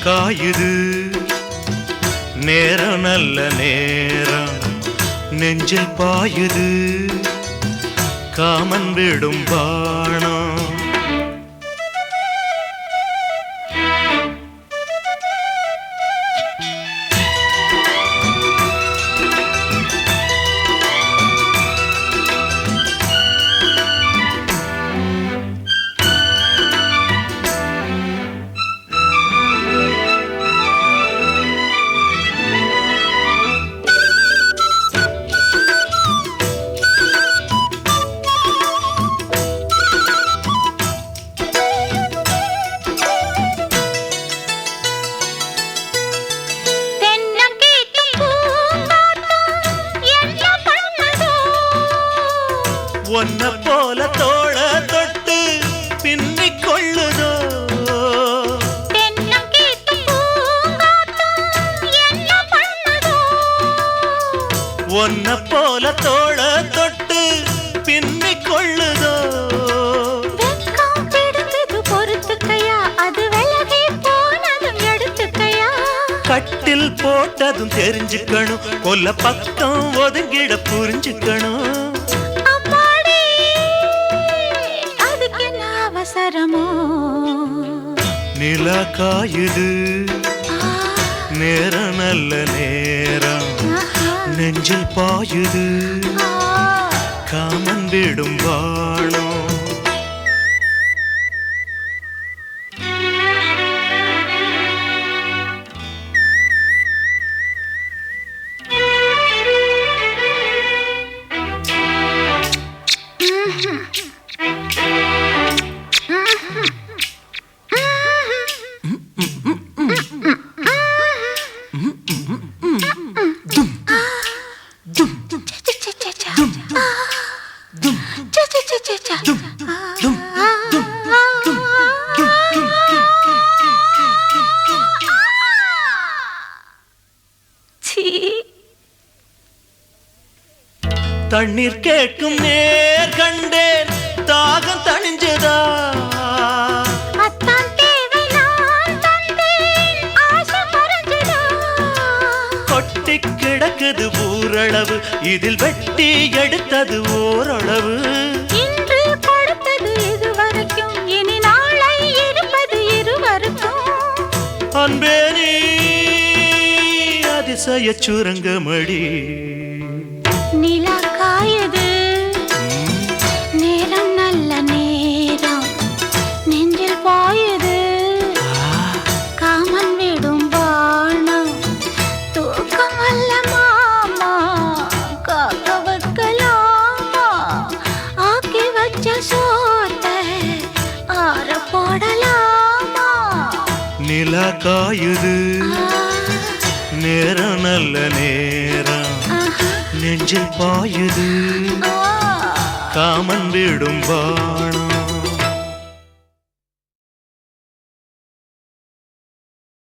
காயுது நேரம் நல்ல நேரம் நெஞ்சில் பாயுது காமன் விடும் பாணம் ஒன்ன போல தோள தொட்டு பின்னிக் கொள்ளுதோ ஒன்ன போல தோள தொட்டு பின்னிக் கொள்ளுதோ பொறுத்துக்கையா அது விலகி போனதும் எடுத்துக்கையா கட்டில் போட்டதும் தெரிஞ்சுக்கணும் கொல்ல பக்கம் ஒதுங்கிட புரிஞ்சுக்கணும் நிலா காயுது நேரம் நல்ல நேரம் நெஞ்சில் பாயுது காமன் விடும் வாணம் தண்ணீர் கேட்கும் நேர் கண்டேன் தாகம் தணிஞ்சதா கொட்டி கிடக்குது ஊரளவு இதில் வெட்டி எடுத்தது ஓரளவு இன்று கொடுத்தது இதுவரைக்கும் இனி நாளை இருப்பது இருவருக்கும் அன்பே நீ அதிசய சுரங்கமடி நிலா காயுது நேரம் நல்ல நேரம் நெஞ்சில் பாயுது காமன் விடும் வாணம் தூக்கம் அல்ல மாமா காக்க வைக்கலாமா ஆக்கி வச்ச சோத்தை ஆற போடலாமா நிலா காயுது நேரம் நல்ல நேரம் நெஞ்சில் பாயுது காமன் விடும் வாணம்